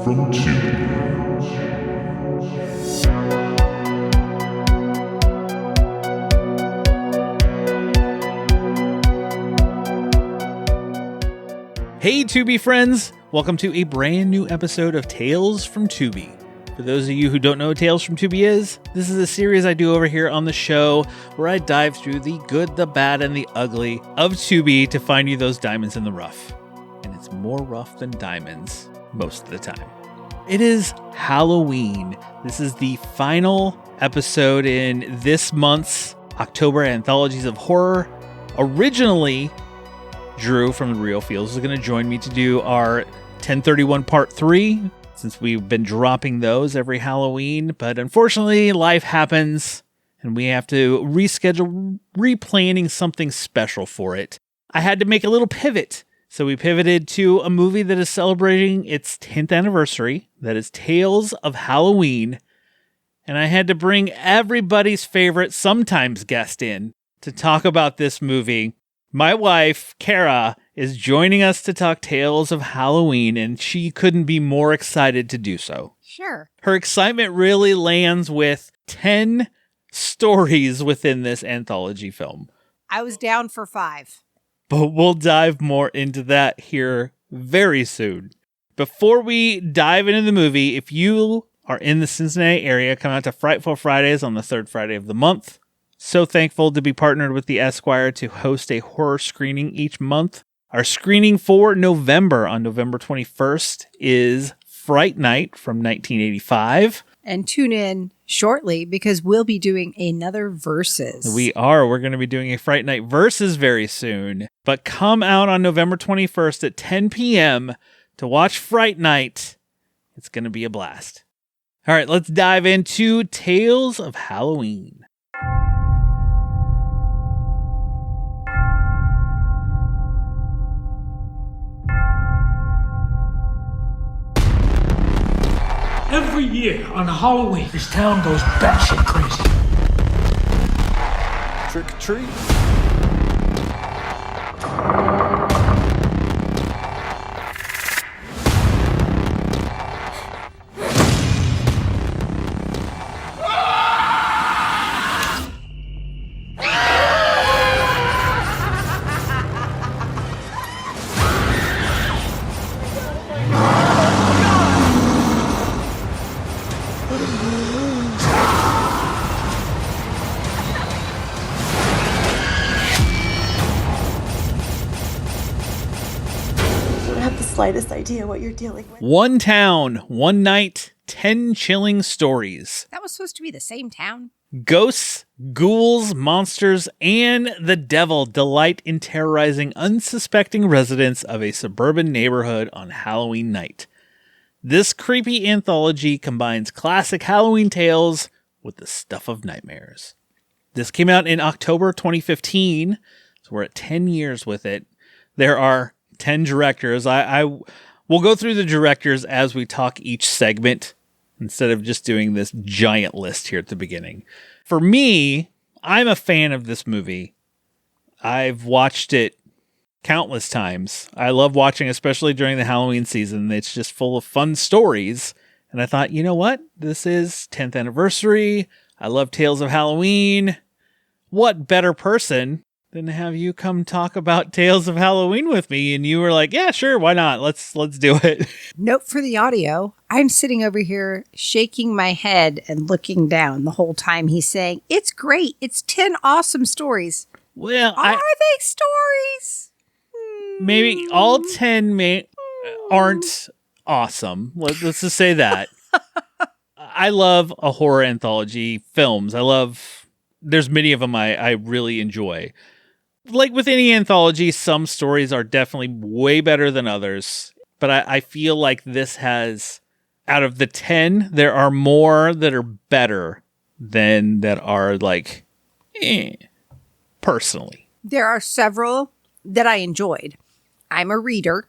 from Tubi. Hey Tubi friends! Welcome to a brand new episode of Tales from Tubi. For those of you who don't know what Tales from Tubi is, this is a series I do over here on the show where I dive through the good, the bad, and the ugly of Tubi to find you those diamonds in the rough. And it's more rough than diamonds most of the time. It is Halloween. This is the final episode in this month's October Anthologies of Horror. Originally, Drew from The Real Feels is going to join me to do our 1031 Part 3, since we've been dropping those every Halloween. But unfortunately, life happens, and we have to reschedule, replanning something special for it. I had to make a little pivot. So we pivoted to a movie that is celebrating its 10th anniversary. That is Tales of Halloween. And I had to bring everybody's favorite sometimes guest in to talk about this movie. My wife, Kara, is joining us to talk Tales of Halloween, and she couldn't be more excited to do so. Sure. Her excitement really lands with 10 stories within this anthology film. I was down for 5. But we'll dive more into that here very soon. Before we dive into the movie, if you are in the Cincinnati area, come out to Frightful Fridays on the third Friday of the month. So thankful to be partnered with the Esquire to host a horror screening each month. Our screening for November on November 21st is Fright Night from 1985. And tune in shortly because we'll be doing another Versus. We are. We're going to be doing a Fright Night Versus very soon. But come out on November 21st at 10 p.m. to watch Fright Night. It's going to be a blast. All right, let's dive into Tales of Halloween. Every year on Halloween, this town goes batshit crazy. Trick or treat. Slightest idea what you're dealing with. One town, one night, 10 chilling stories. That was supposed to be the same town. Ghosts, ghouls, monsters, and the devil delight in terrorizing unsuspecting residents of a suburban neighborhood on Halloween night. This creepy anthology combines classic Halloween tales with the stuff of nightmares. This came out in October 2015, so we're at 10 years with it. There are 10 directors. I will go through the directors as we talk each segment instead of just doing this giant list here at the beginning. For me, I'm a fan of this movie. I've watched it countless times. I love watching, especially during the Halloween season. It's just full of fun stories. And I thought, you know what? This is 10th anniversary. I love Tales of Halloween. What better person than to have you come talk about Tales of Halloween with me? And you were like, yeah, sure, why not? Let's do it. Note for the audio, I'm sitting over here shaking my head and looking down the whole time he's saying, it's great. It's 10 awesome stories. Well, Are they stories? Maybe all 10 aren't awesome. Let's just say that. I love a horror anthology films. There's many of them I really enjoy. Like with any anthology, some stories are definitely way better than others. But I feel like this has, out of the 10, there are more that are better than that are like, personally. There are several that I enjoyed. I'm a reader.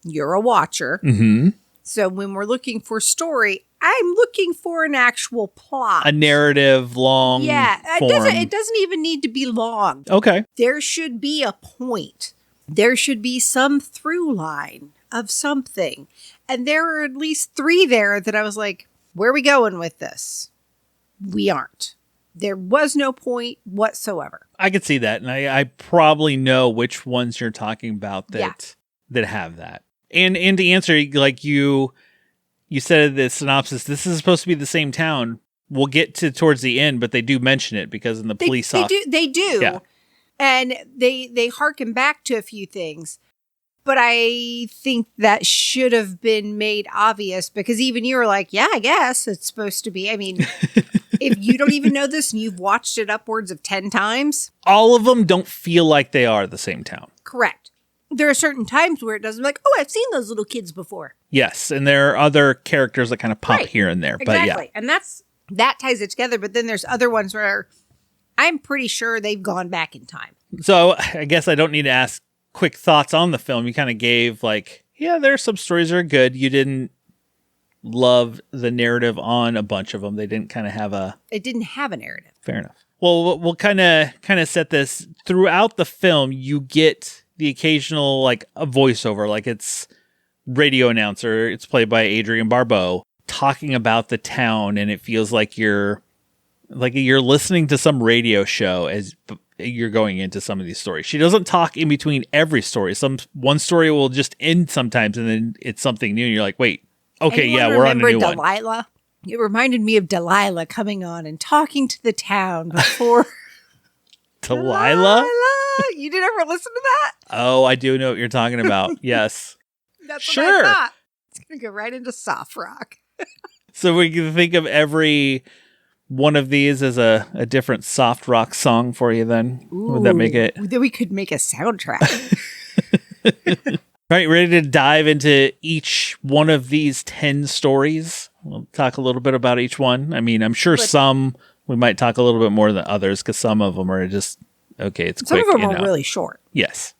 You're a watcher. Mm-hmm. So when we're looking for story, I'm looking for an actual plot. A narrative, long form. It doesn't even need to be long. Okay. There should be a point. There should be some through line of something. And there were at least 3 there that I was like, where are we going with this? We aren't. There was no point whatsoever. I could see that. And I probably know which ones you're talking about that have that. And to answer, like you said the synopsis, this is supposed to be the same town. We'll get to towards the end, but they do mention it because in the police They do. Yeah. And they harken back to a few things. But I think that should have been made obvious because even you were like, yeah, I guess it's supposed to be. I mean, if you don't even know this and you've watched it upwards of 10 times. All of them don't feel like they are the same town. Correct. There are certain times where it doesn't like, oh, I've seen those little kids before. Yes. And there are other characters that kind of pop here and there. Exactly. But yeah. And that ties it together. But then there's other ones where I'm pretty sure they've gone back in time. So I guess I don't need to ask quick thoughts on the film. You kind of gave like, yeah, there are some stories that are good. You didn't love the narrative on a bunch of them. They didn't kind of have It didn't have a narrative. Fair enough. Well, we'll kind of set this throughout the film. You get the occasional like a voiceover, like it's radio announcer. It's played by Adrienne Barbeau talking about the town, and it feels like you're listening to some radio show as you're going into some of these stories. She doesn't talk in between every story. One story will just end sometimes, and then it's something new, and you're like, wait, okay, Anyone yeah, we're on a new one. Delilah? It reminded me of Delilah coming on and talking to the town before. Delilah? You didn't ever listen to that? Oh, I do know what you're talking about. Yes. That's sure. what I thought. It's going to go right into soft rock. So we can think of every one of these as a different soft rock song for you then? Ooh, would that make it? Then we could make a soundtrack. All right, ready to dive into each one of these 10 stories? We'll talk a little bit about each one. I mean, I'm sure some we might talk a little bit more than others because some of them are just, okay, it's some quick. Some of them are really short. Yes.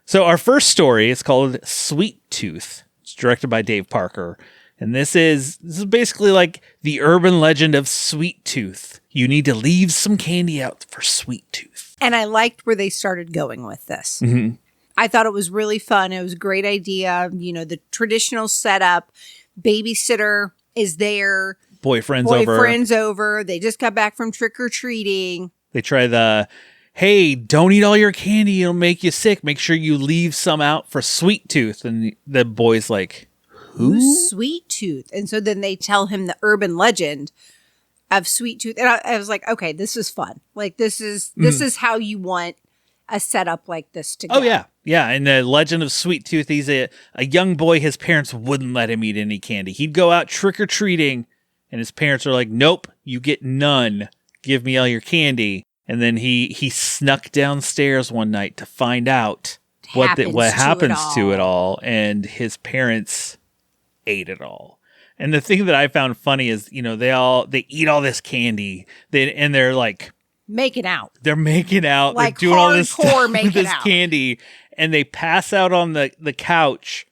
So our first story is called Sweet Tooth. It's directed by Dave Parker. And this is basically like the urban legend of Sweet Tooth. You need to leave some candy out for Sweet Tooth. And I liked where they started going with this. Mm-hmm. I thought it was really fun. It was a great idea. You know, the traditional setup, babysitter is there. Boyfriend's over. They just got back from trick-or-treating. They try the, hey, don't eat all your candy. It'll make you sick. Make sure you leave some out for Sweet Tooth. And the boy's like, who's Sweet Tooth? And so then they tell him the urban legend of Sweet Tooth. And I was like, okay, this is fun. Like, this is how you want a setup like this to go. Oh, yeah. Yeah, and the legend of Sweet Tooth, he's a young boy. His parents wouldn't let him eat any candy. He'd go out trick-or-treating, and his parents are like, nope, you get none. Give me all your candy. And then he snuck downstairs one night to find out what happens to it all, and his parents ate it all. And the thing that I found funny is, you know, they eat all this candy, and they're like making out. They're making out. Like they're doing all this stuff with this candy, and they pass out on the couch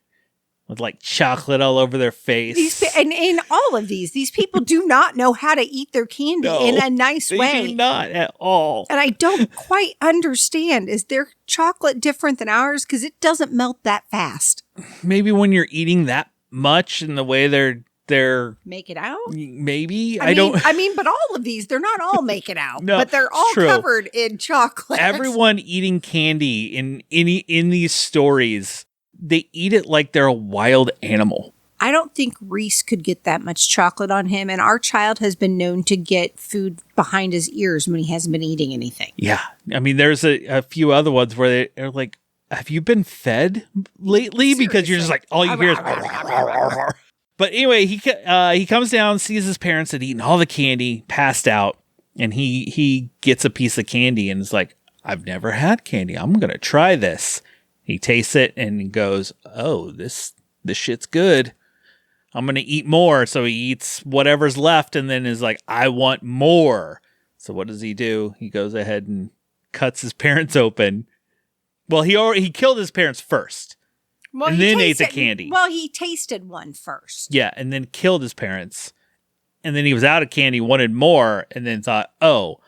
with like chocolate all over their face. And in all of these people do not know how to eat their candy in a nice way. They do not at all. And I don't quite understand. Is their chocolate different than ours? Because it doesn't melt that fast. Maybe when you're eating that much and the way they're make it out. Maybe I mean, but all of these, they're not all making out, no, but they're all covered in chocolate. Everyone eating candy in these stories, they eat it like they're a wild animal. I don't think Reese could get that much chocolate on him, and our child has been known to get food behind his ears when he hasn't been eating anything. Yeah, I mean, there's a few other ones where they're like, "Have you been fed lately?" Seriously. Because you're just like, all you hear is. But anyway, he comes down, sees his parents had eaten all the candy, passed out, and he gets a piece of candy and is like, I've never had candy. I'm going to try this. He tastes it and goes, oh, this shit's good. I'm going to eat more. So he eats whatever's left and then is like, I want more. So what does he do? He goes ahead and cuts his parents open. Well, he killed his parents first. Well, and then ate the candy. Well, he tasted one first. Yeah, and then killed his parents. And then he was out of candy, wanted more, and then thought, oh,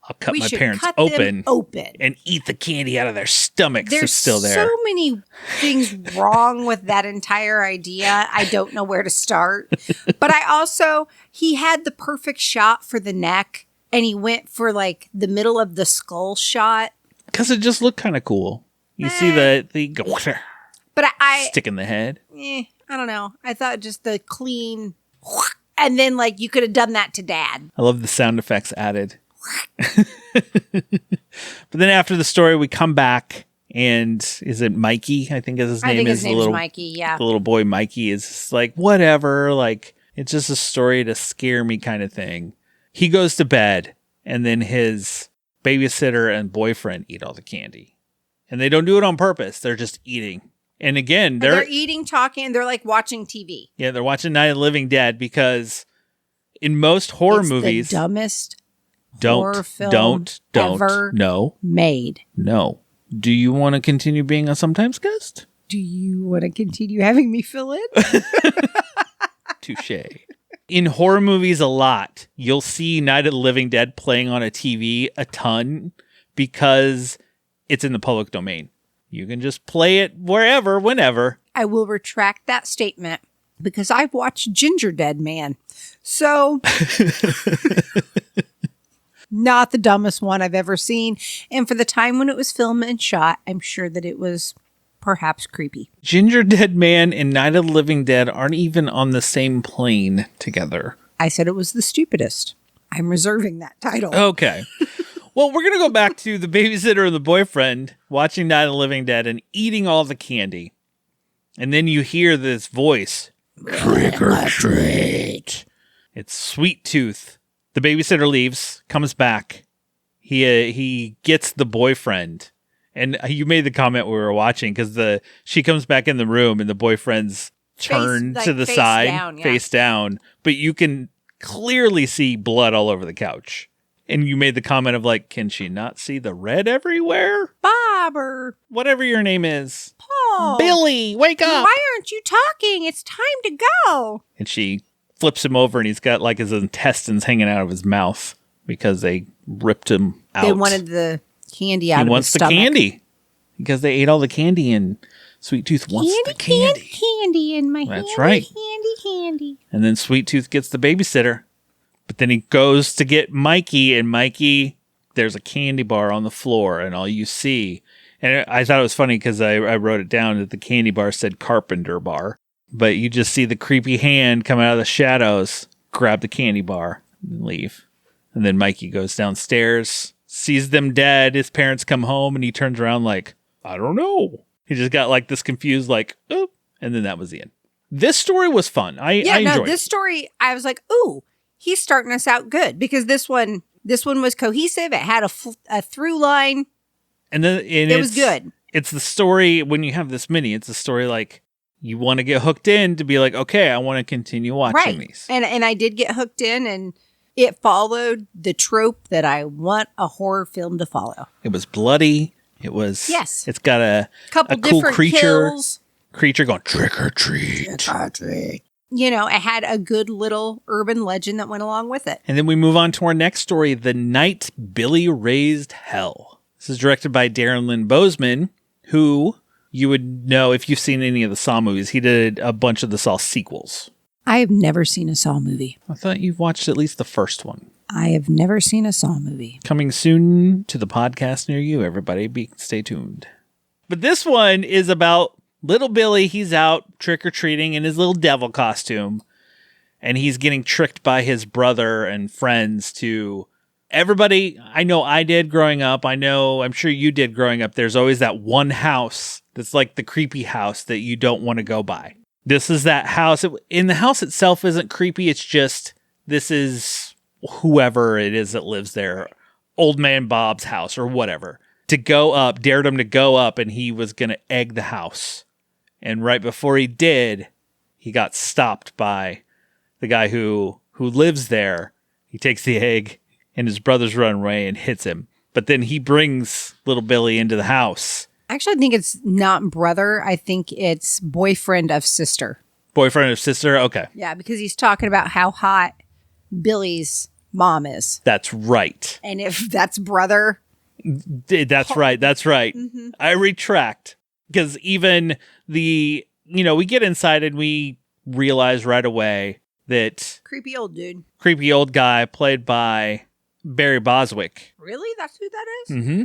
I'll cut We my should parents cut them open open. and eat the candy out of their stomachs. There's It's still there. so many things wrong with that entire idea. I don't know where to start. But he had the perfect shot for the neck, and he went for like the middle of the skull shot. Because it just looked kind of cool. You see the But I stick in the head. I don't know. I thought just the clean, and then like you could have done that to Dad. I love the sound effects added. But then after the story, we come back, and is it Mikey? I think his name I think is his name's Mikey. Yeah. The little boy Mikey is just like, whatever. Like, it's just a story to scare me kind of thing. He goes to bed, and then his babysitter and boyfriend eat all the candy. And they don't do it on purpose. They're just eating. And again, they're eating, talking, and they're like watching TV. Yeah, they're watching Night of the Living Dead because in most horror movies, the dumbest horror film ever made. No. Do you want to continue being a sometimes guest? Do you want to continue having me fill in? Touche. In horror movies a lot, you'll see Night of the Living Dead playing on a TV a ton because it's in the public domain. You can just play it wherever, whenever. I will retract that statement because I've watched Ginger Dead Man. So, not the dumbest one I've ever seen. And for the time when it was filmed and shot, I'm sure that it was perhaps creepy. Ginger Dead Man and Night of the Living Dead aren't even on the same plane together. I said it was the stupidest. I'm reserving that title. Okay. Well, we're going to go back to the babysitter and the boyfriend watching Night of the Living Dead and eating all the candy. And then you hear this voice. Trick or treat. It's Sweet Tooth. The babysitter leaves, comes back. He gets the boyfriend. And you made the comment we were watching because she comes back in the room and the boyfriend's turned to the side, face down. But you can clearly see blood all over the couch. And you made the comment of like, can she not see the red everywhere? Bob or whatever your name is. Paul. Billy, wake up. Why aren't you talking? It's time to go. And she flips him over and he's got like his intestines hanging out of his mouth because they ripped him out. They wanted the candy out of his stomach. He wants the candy because they ate all the candy and Sweet Tooth wants the candy. Candy in my That's right. Candy. And then Sweet Tooth gets the babysitter. But then he goes to get Mikey, and Mikey, there's a candy bar on the floor, and all you see, and I thought it was funny because I wrote it down that the candy bar said Carpenter Bar, but you just see the creepy hand come out of the shadows, grab the candy bar, and leave. And then Mikey goes downstairs, sees them dead, his parents come home, and he turns around like, I don't know. He just got like this confused, like, oh, and then that was the end. This story was fun. I enjoyed this story, I was like, ooh. He's starting us out good because this one was cohesive. It had a through line. And it was good. It's the story when you have this mini. It's a story like you want to get hooked in to be like, okay, I want to continue watching these. And I did get hooked in, and it followed the trope that I want a horror film to follow. It was bloody. It was It's got a couple cool different kills. creature going trick or treat. Trick or treat. You know, it had a good little urban legend that went along with it. And then we move on to our next story, The Night Billy Raised Hell. This is directed by Darren Lynn Bousman, who you would know if you've seen any of the Saw movies. He did a bunch of the Saw sequels. I have never seen a Saw movie. I thought you've watched at least the first one. I have never seen a Saw movie. Coming soon to the podcast near you, everybody. Stay tuned. But this one is about little Billy. He's out trick-or-treating in his little devil costume, and he's getting tricked by his brother and friends to... Everybody, I know I did growing up. I'm sure you did growing up. There's always that one house that's like the creepy house that you don't want to go by. This is that house. In the house itself isn't creepy. It's just, this is whoever it is that lives there. Old Man Bob's house or whatever. Dared him to go up, and he was going to egg the house. And right before he did, he got stopped by the guy who lives there. He takes the egg, and his brothers run away and hits him. But then he brings little Billy into the house. Actually, I think it's not brother. I think it's boyfriend of sister. Boyfriend of sister? Okay. Yeah, because he's talking about how hot Billy's mom is. That's right. And if that's brother. That's right. That's right. Mm-hmm. I retract. Because even we get inside and we realize right away that creepy old dude. Creepy old guy played by Barry Boswick. Really? That's who that is? Mm-hmm.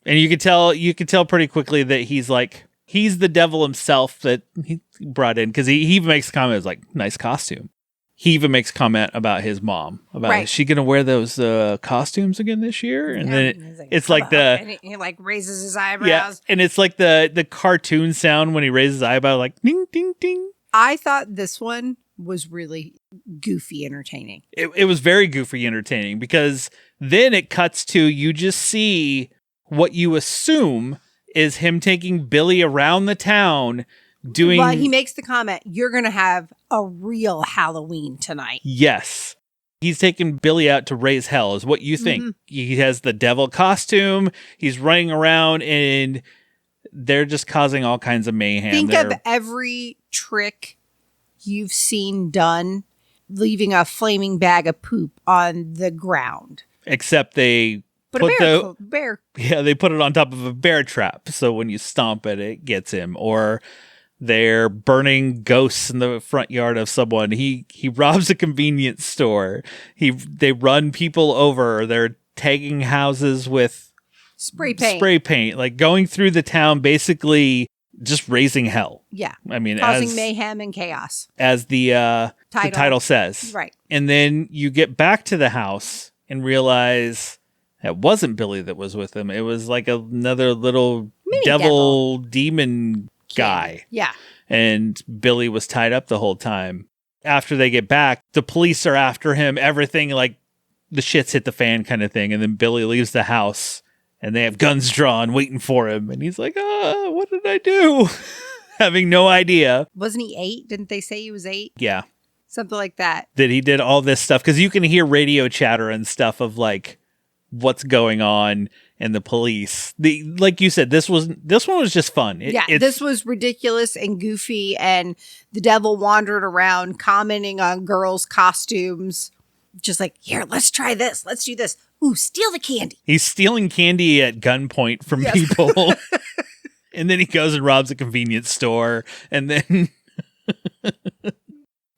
And you could tell pretty quickly that he's the devil himself that he brought in, because he even makes a comment, it's like, nice costume. He even makes a comment about his mom, about is she going to wear those costumes again this year? And then it's like and he like raises his eyebrows. Yeah, and it's like the cartoon sound when he raises his eyebrow, like ding, ding, ding. I thought this one was really goofy entertaining. It was very goofy entertaining, because then it cuts to, you just see what you assume is him taking Billy around the town doing... Well, he makes the comment, you're going to have a real Halloween tonight. Yes. He's taking Billy out to raise hell, is what you think. Mm-hmm. He has the devil costume. He's running around, and they're just causing all kinds of mayhem. Think of every trick you've seen done, leaving a flaming bag of poop on the ground. Except they... bear. Yeah, they put it on top of a bear trap, so when you stomp it, it gets him. Or they're burning ghosts in the front yard of someone. He robs a convenience store. They run people over. They're tagging houses with spray paint, like going through the town, basically just raising hell. Yeah, I mean, causing mayhem and chaos, as the title says. Right, and then you get back to the house and realize it wasn't Billy that was with him. It was like another little devil demon guy. Yeah. And Billy was tied up the whole time. After they get back, the police are after him. Everything, like, the shit's hit the fan kind of thing. And then Billy leaves the house and they have guns drawn waiting for him. And he's like, what did I do? Having no idea. Wasn't he 8? Didn't they say he was 8? Yeah. Something like that. That he did all this stuff. Because you can hear radio chatter and stuff of, like, what's going on and the police. Like you said, this one was just fun. This was ridiculous and goofy, and the devil wandered around commenting on girls' costumes, just like, here, let's try this, let's do this. Ooh, steal the candy. He's stealing candy at gunpoint from people. And then he goes and robs a convenience store. And then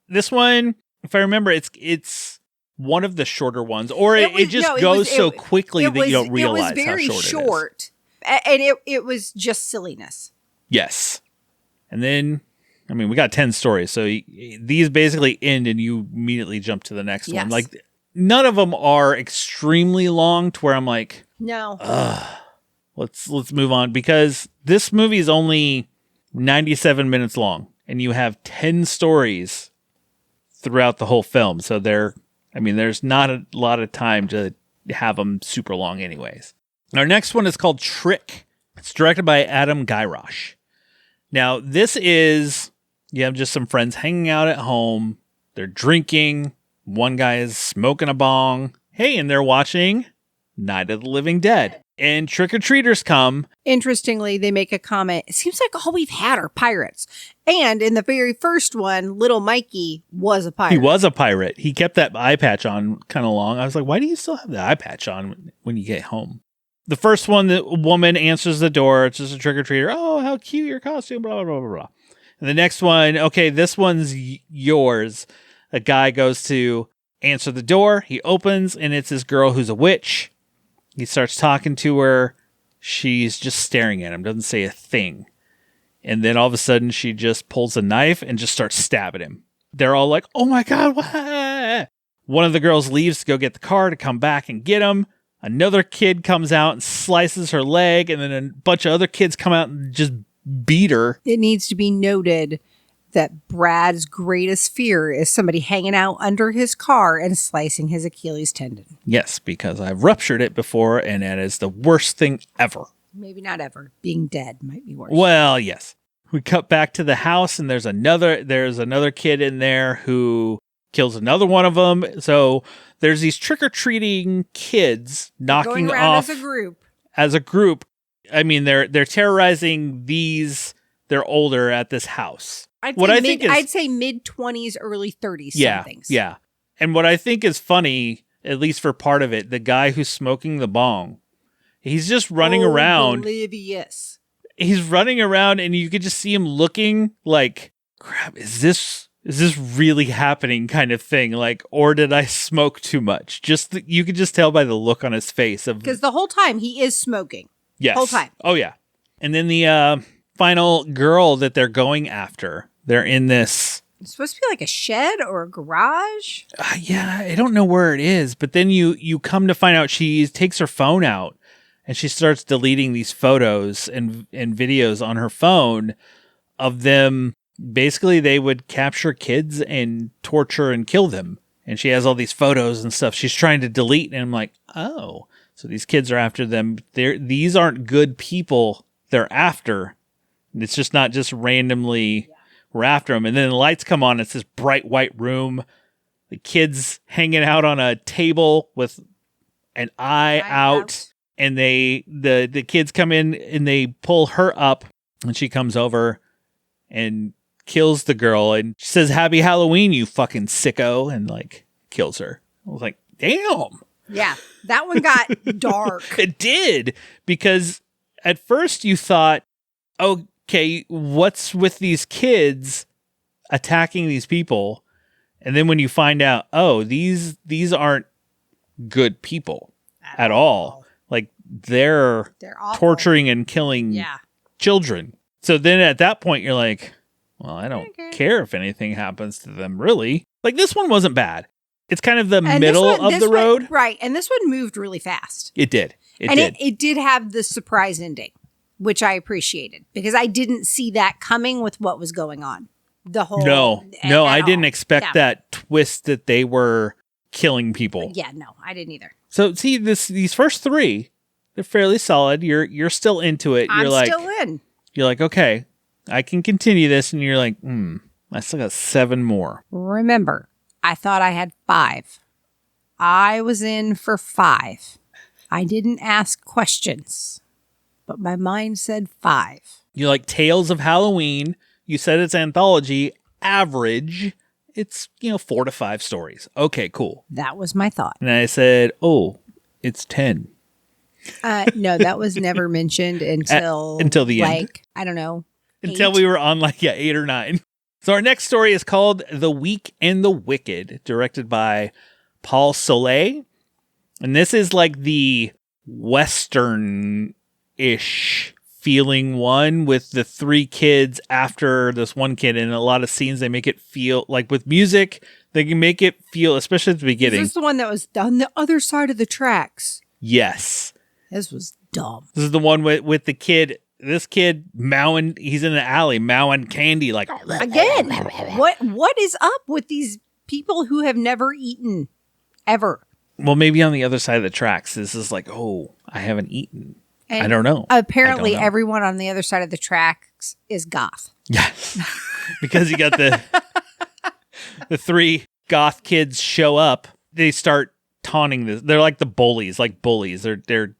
this one, if I remember, it's one of the shorter ones, or it just goes so quickly that you don't realize how short it is. It was very short, and it was just silliness. Yes. And then, I mean, we got 10 stories, so these basically end and you immediately jump to the next one. Like, none of them are extremely long to where I'm like, no. Let's move on, because this movie is only 97 minutes long, and you have 10 stories throughout the whole film, so there's not a lot of time to have them super long anyways. Our next one is called Trick. It's directed by Adam Guyrosh. Now, this is, you have just some friends hanging out at home. They're drinking. One guy is smoking a bong. Hey, and they're watching Night of the Living Dead. And trick-or-treaters come. Interestingly, they make a comment. It seems like all we've had are pirates. And in the very first one, little Mikey was a pirate. He was a pirate. He kept that eye patch on kind of long. I was like, why do you still have the eye patch on when you get home? The first one, the woman answers the door. It's just a trick-or-treater. Oh, how cute your costume, blah, blah, blah, blah, blah. And the next one, okay, this one's yours. A guy goes to answer the door. He opens, and it's this girl who's a witch. He starts talking to her. She's just staring at him, doesn't say a thing. And then all of a sudden, she just pulls a knife and just starts stabbing him. They're all like, oh my God, what? One of the girls leaves to go get the car to come back and get him. Another kid comes out and slices her leg, and then a bunch of other kids come out and just beat her. It needs to be noted that Brad's greatest fear is somebody hanging out under his car and slicing his Achilles tendon. Yes, because I've ruptured it before, and that is the worst thing ever. Maybe not ever. Being dead might be worse. Well, yes. We cut back to the house, and there's another kid in there who kills another one of them. So there's these trick-or-treating kids knocking off as a group. I mean, they're terrorizing these. They're older at this house. I'd say mid-20s, early 30s. Yeah, somethings. yeah. And what I think is funny, at least for part of it, the guy who's smoking the bong. He's just running around. Oblivious. He's running around and you could just see him looking like, crap, is this really happening kind of thing? Like, or did I smoke too much? You could just tell by the look on his face. Because the whole time he is smoking. Yes. Whole time. Oh, yeah. And then the final girl that they're going after, they're in this... It's supposed to be like a shed or a garage. Yeah, I don't know where it is. But then you come to find out she takes her phone out and she starts deleting these photos and videos on her phone of them. Basically, they would capture kids and torture and kill them. And she has all these photos and stuff she's trying to delete. And I'm like, oh, so these kids are after them. These aren't good people they're after. It's just not just randomly we're after them. And then the lights come on. It's this bright white room. The kids hanging out on a table with an eye out. And the kids come in and they pull her up. And she comes over and kills the girl and says, "Happy Halloween, you fucking sicko," and like kills her. I was like, damn. Yeah, that one got dark. It did, because at first you thought, okay, what's with these kids attacking these people? And then when you find out, oh, these aren't good people at all. Like they're torturing and killing children. So then at that point you're like, well, I don't care if anything happens to them, really. Like, this one wasn't bad. It's kind of the middle of the road. Right. And this one moved really fast. It did. It did have the surprise ending, which I appreciated, because I didn't see that coming with what was going on. No, I didn't expect that twist that they were killing people. Yeah, no, I didn't either. So, see, these first three, they're fairly solid. You're still into it. I'm still in. You're like, okay, I can continue this, and you're like, I still got 7 more. Remember, I thought I had 5. I was in for 5. I didn't ask questions, but my mind said 5. You like Tales of Halloween. You said it's anthology. Average, it's, 4 to 5 stories. Okay, cool. That was my thought. And I said, oh, it's 10. No, that was never mentioned until the end. I don't know. Until 8. we were on 8 or 9. So our next story is called The Weak and the Wicked, directed by Paul Soleil. And this is like the Western-ish feeling one with the 3 kids after this one kid. And a lot of scenes, they make it feel like with music, they can make it feel, especially at the beginning. Is this the one that was on the other side of the tracks? Yes. This was dumb. This is the one with the kid. This kid mowing, he's in the alley mowing candy like again. What is up with these people who have never eaten ever? Well, maybe on the other side of the tracks, this is like, oh, I haven't eaten. And I don't know. Apparently, everyone on the other side of the tracks is goth. Yes, because you got the 3 goth kids show up. They start taunting this. They're like the bullies, They're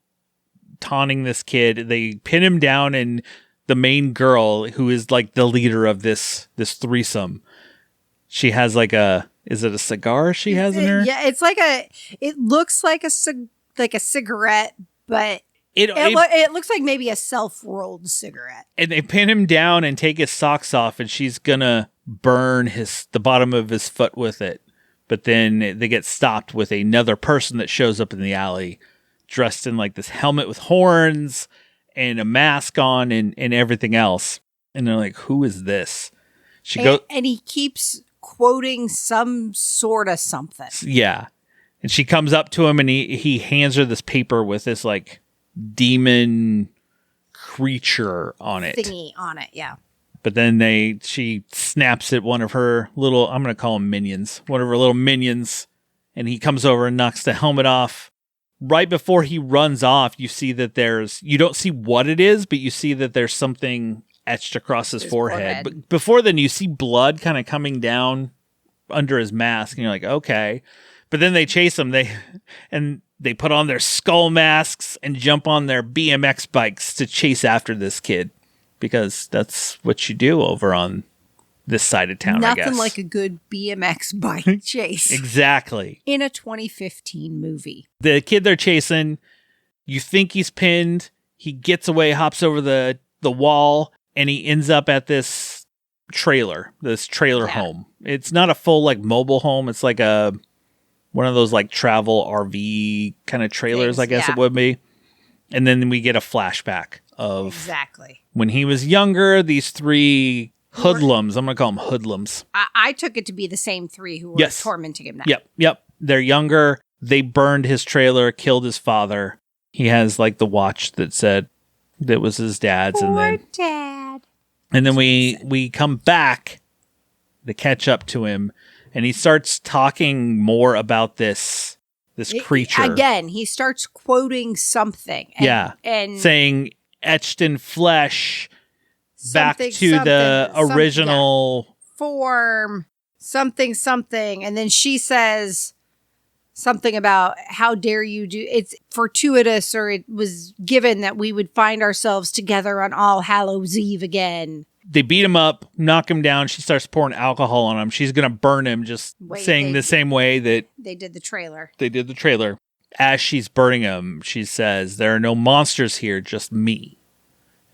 taunting this kid. They pin him down, and the main girl, who is like the leader of this threesome, she has is it a cigar she has in her? Yeah, it's it looks like a cigarette, but it looks like maybe a self-rolled cigarette. And they pin him down and take his socks off, and she's gonna burn the bottom of his foot with it. But then they get stopped with another person that shows up in the alley, dressed in like this helmet with horns and a mask on and everything else. And they're like, who is this? And he keeps quoting some sort of something. Yeah. And she comes up to him and he hands her this paper with this like demon creature on it. Thingy on it, yeah. But then she snaps at one of her little, I'm going to call them minions, one of her little minions. And he comes over and knocks the helmet off. Right before he runs off, you see that you don't see what it is, but you see that there's something etched across his forehead. But before then, you see blood kind of coming down under his mask, and you're like, okay. But then they chase him. They put on their skull masks and jump on their BMX bikes to chase after this kid, because that's what you do over on this side of town, Nothing I guess. like a good BMX bike chase. Exactly. In a 2015 movie. The kid they're chasing, you think he's pinned. He gets away, hops over the wall, and he ends up at this trailer home. It's not a full like mobile home. It's like one of those like travel RV kind of trailers, I guess it would be. And then we get a flashback of exactly when he was younger, these three hoodlums. I'm going to call them hoodlums. I took it to be the same three who were tormenting him now. Yep. They're younger. They burned his trailer, killed his father. He has like the watch that said that was his dad's. Poor dad. And then we come back to catch up to him, and he starts talking more about this creature. Again, he starts quoting something. And saying etched in flesh back to the original form, something. And then she says something about how dare you do it's fortuitous, or it was given that we would find ourselves together on All Hallows Eve again. They beat him up, knock him down. She starts pouring alcohol on him. She's going to burn him, saying the same way that they did the trailer. As she's burning him, she says, "There are no monsters here, just me."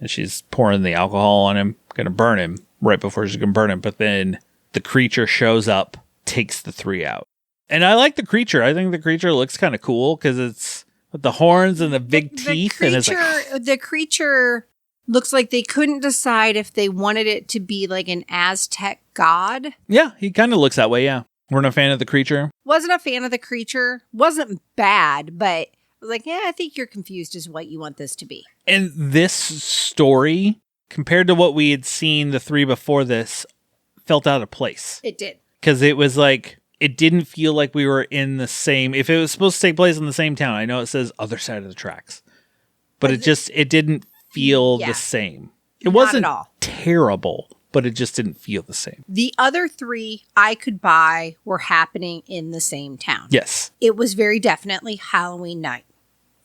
And she's pouring the alcohol on him, going to burn him right before she's going to burn him. But then the creature shows up, takes the three out. And I like the creature. I think the creature looks kind of cool because it's with the horns and the big teeth. The creature looks like they couldn't decide if they wanted it to be like an Aztec god. Yeah, he kind of looks that way, yeah. Weren't a fan of the creature. Wasn't a fan of the creature. Wasn't bad, but I was like, yeah, I think you're confused as what you want this to be. And this story, compared to what we had seen the three before this, felt out of place. It did. Because it was like, it didn't feel like we were in the same, if it was supposed to take place in the same town, I know it says other side of the tracks, but it didn't feel the same. It wasn't at all terrible, but it just didn't feel the same. The other three I could buy were happening in the same town. Yes. It was very definitely Halloween night.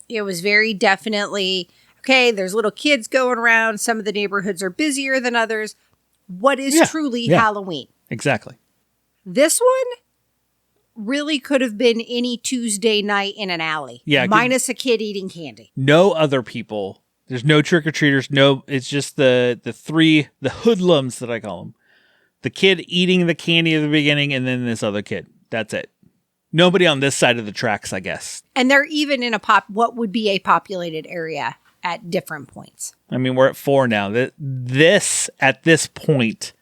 It was very definitely, okay, there's little kids going around. Some of the neighborhoods are busier than others. What is truly Halloween? Exactly. This one really could have been any Tuesday night in an alley. Yeah. Minus a kid eating candy. No other people. There's no trick-or-treaters. No, it's just the hoodlums that I call them. The kid eating the candy at the beginning and then this other kid. That's it. Nobody on this side of the tracks, I guess. And they're even in what would be a populated area at different points. I mean, we're at 4 now. This, at this point,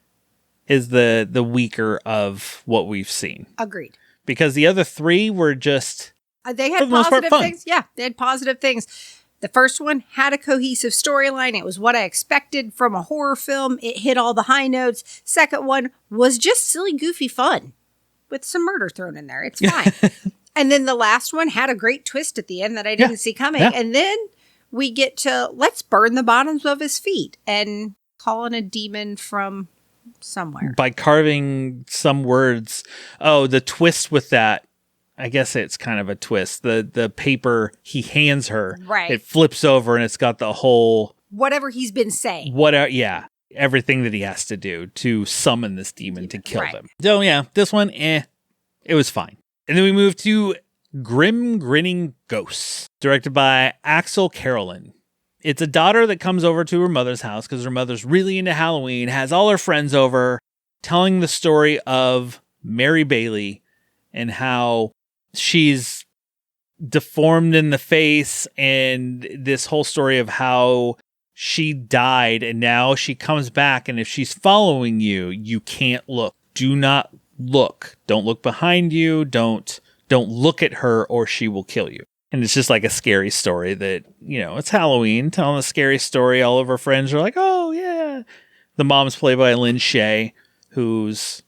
is the weaker of what we've seen. Agreed. Because the other 3 were just, they had positive things. Yeah, they had positive things. The first one had a cohesive storyline. It was what I expected from a horror film. It hit all the high notes. Second one was just silly, goofy fun with some murder thrown in there. It's fine. And then the last one had a great twist at the end that I didn't see coming. Yeah. And then we get to, let's burn the bottoms of his feet and call in a demon from somewhere. By carving some words. Oh, the twist with that. I guess it's kind of a twist. The paper he hands her, right? It flips over and it's got the whole whatever he's been saying. Everything that he has to do to summon this demon to kill them. So yeah, this one, it was fine. And then we move to Grim Grinning Ghosts, directed by Axel Carolyn. It's a daughter that comes over to her mother's house because her mother's really into Halloween, has all her friends over, telling the story of Mary Bailey and how she's deformed in the face, and this whole story of how she died and now she comes back, and if she's following you, you can't look. Do not look. Don't look behind you. Don't look at her or she will kill you. And it's just like a scary story that, it's Halloween, telling a scary story. All of her friends are like, oh yeah. The mom's played by Lynn Shay, who's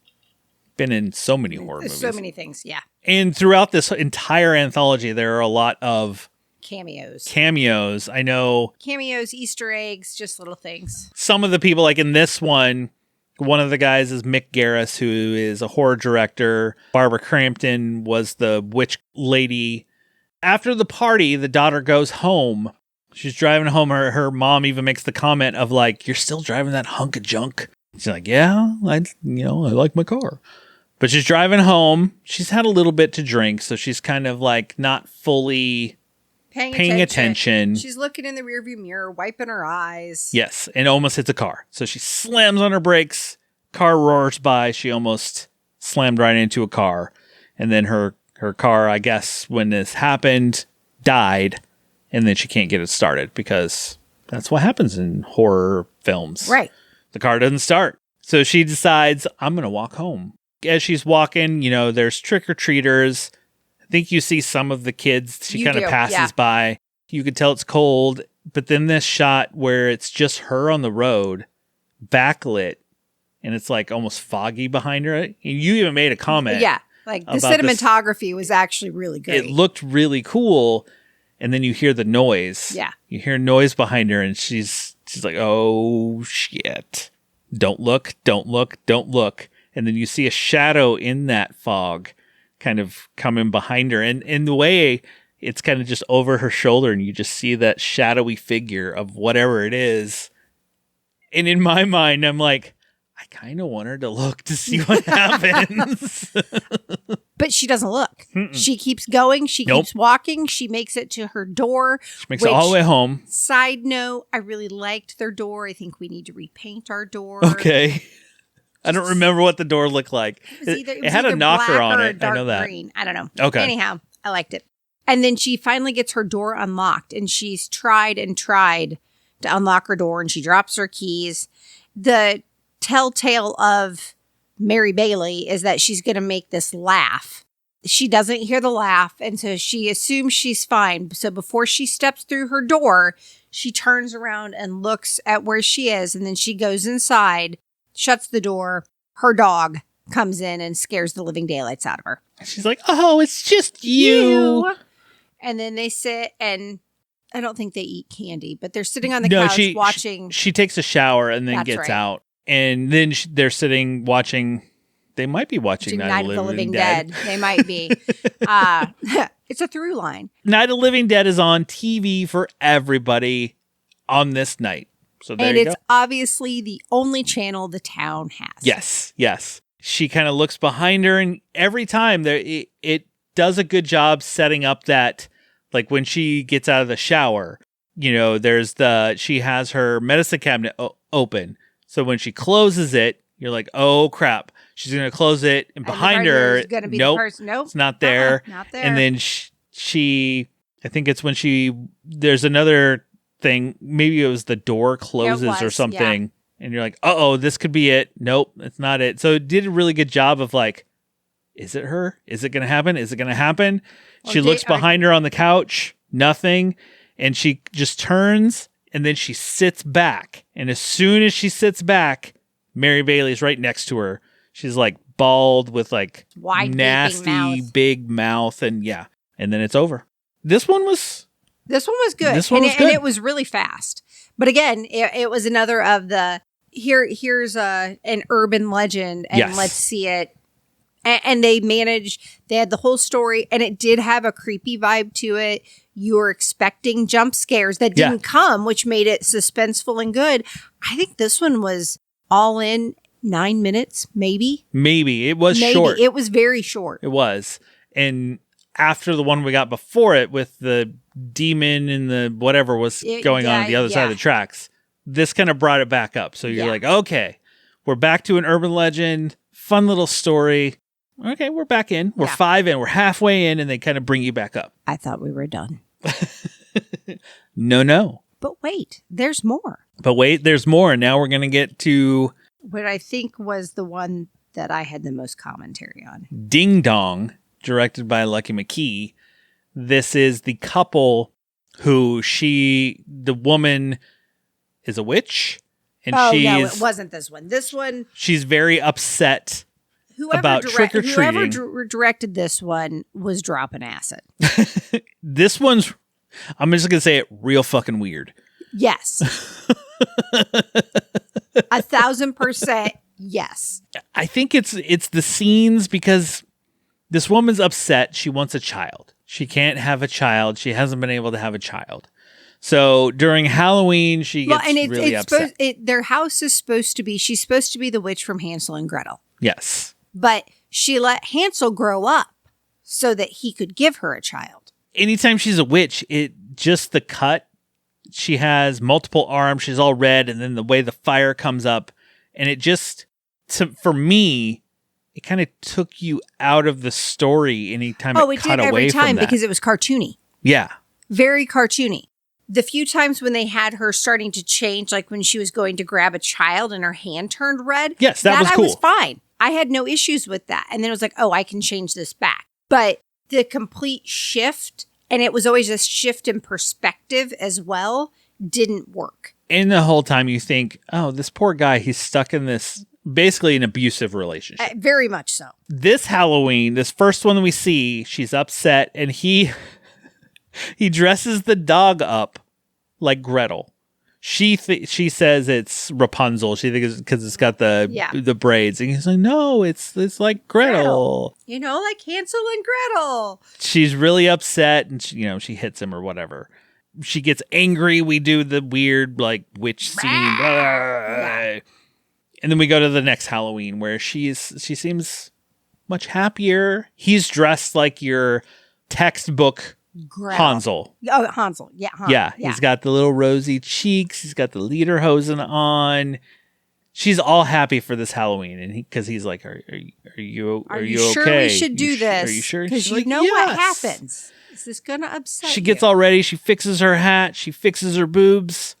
been in so many horror movies. So many things, yeah. And throughout this entire anthology, there are a lot of cameos. I know. Cameos, Easter eggs, just little things. Some of the people, like in this one of the guys is Mick Garris, who is a horror director. Barbara Crampton was the witch lady. After the party, the daughter goes home. She's driving home. Her mom even makes the comment of like, you're still driving that hunk of junk. She's like, yeah, I like my car. But she's driving home. She's had a little bit to drink, so she's kind of like not fully paying attention. She's looking in the rearview mirror, wiping her eyes. Yes, and almost hits a car. So she slams on her brakes. Car roars by. She almost slammed right into a car. And then her car, I guess, when this happened, died. And then she can't get it started because that's what happens in horror films. Right. The car doesn't start. So she decides, I'm going to walk home. As she's walking, there's trick-or-treaters. I think you see some of the kids. She kind of passes by. You could tell it's cold. But then this shot where it's just her on the road, backlit, and it's like almost foggy behind her. You even made a comment. Yeah. Like the cinematography was actually really good. It looked really cool. And then you hear the noise. Yeah. You hear noise behind her and she's like, oh shit. Don't look, don't look, don't look. And then you see a shadow in that fog kind of coming behind her. And in the way it's kind of just over her shoulder and you just see that shadowy figure of whatever it is. And in my mind, I'm like, I kind of want her to look to see what happens. But she doesn't look. Mm-mm. She keeps going. She keeps walking. She makes it to her door. She makes it all the way home. Side note, I really liked their door. I think we need to repaint our door. Okay. I don't remember what the door looked like. It had a knocker on it. I know that. Green. I don't know. Okay. Anyhow, I liked it. And then she finally gets her door unlocked. And she's tried and tried to unlock her door. And she drops her keys. The telltale of Mary Bailey is that she's going to make this laugh. She doesn't hear the laugh, and so she assumes she's fine. So before she steps through her door, she turns around and looks at where she is, and then she goes inside, shuts the door. Her dog comes in and scares the living daylights out of her. She's like, oh, it's just you. And then they sit, and I don't think they eat candy, but they're sitting on the couch watching. She takes a shower and then gets out. And then they're sitting watching. They might be watching Night of the Living Dead. They might be. It's a through line. Night of the Living Dead is on TV for everybody on this night. So there you go. And it's obviously the only channel the town has. Yes. She kind of looks behind her, and every time it does a good job setting up that, like when she gets out of the shower, she has her medicine cabinet open. So when she closes it, you're like, oh, crap. She's going to close it. And behind her, it's not there. Not there. And then she, I think it's when there's another thing. Maybe it was the door closes or something. Yeah. And you're like, uh-oh, this could be it. Nope, it's not it. So it did a really good job of like, is it her? Is it going to happen? Is it going to happen? She looks behind her on the couch. Nothing. And she just turns. And then she sits back. And as soon as she sits back, Mary Bailey's right next to her. She's like bald with like wide, nasty big mouth. And yeah. And then it's over. This one was good. And it was really fast. But again, it was another of the here's an urban legend and let's see it. And they had the whole story, and it did have a creepy vibe to it. You were expecting jump scares that didn't come, which made it suspenseful and good. I think this one was all in 9 minutes, maybe. Maybe. It was short. It was very short. It was. And after the one we got before it with the demon and the whatever was going on the other side of the tracks, this kind of brought it back up. So you're like, okay, we're back to an urban legend, fun little story. Okay, we're back in. We're 5 in. We're halfway in, and they kind of bring you back up. I thought we were done. No. But wait, there's more. And now we're going to get to what I think was the one that I had the most commentary on. Ding Dong, directed by Lucky McKee. This is the couple who the woman is a witch. And no, it wasn't this one. This one. She's very upset about trick-or-treating. Whoever directed this one was dropping acid. This one's, I'm just going to say it, real fucking weird. Yes. 1,000% yes. I think it's the scenes because this woman's upset. She wants a child. She can't have a child. She hasn't been able to have a child. So during Halloween, she gets really upset. Their house is supposed to be, she's supposed to be the witch from Hansel and Gretel. Yes. But she let Hansel grow up so that he could give her a child. Anytime she's a witch, just the cut, she has multiple arms, she's all red, and then the way the fire comes up, and it just, for me, it kind of took you out of the story anytime it cut away from that. Oh, it did every time because it was cartoony. Yeah. Very cartoony. The few times when they had her starting to change, like when she was going to grab a child and her hand turned red. Yes, that was cool. I was fine. I had no issues with that. And then it was like, oh, I can change this back. But the complete shift, and it was always a shift in perspective as well, didn't work. And the whole time you think, oh, this poor guy, he's stuck in this, basically an abusive relationship. Very much so. This Halloween, this first one that we see, she's upset, and he dresses the dog up like Gretel. She says it's Rapunzel. She thinks because it's got the braids, and he's like, no, it's like Gretel. You know, like Hansel and Gretel. She's really upset, and she hits him or whatever. She gets angry. We do the weird like witch scene, and then we go to the next Halloween where she seems much happier. He's dressed like your textbook Gretel. Hansel. Oh, Hansel. Yeah. Yeah. He's got the little rosy cheeks. He's got the lederhosen on. She's all happy for this Halloween, and because he's like, "Are you sure okay? We should do this? Are you sure?" Because what happens. Is this gonna upset you? She gets all ready. She fixes her hat. She fixes her boobs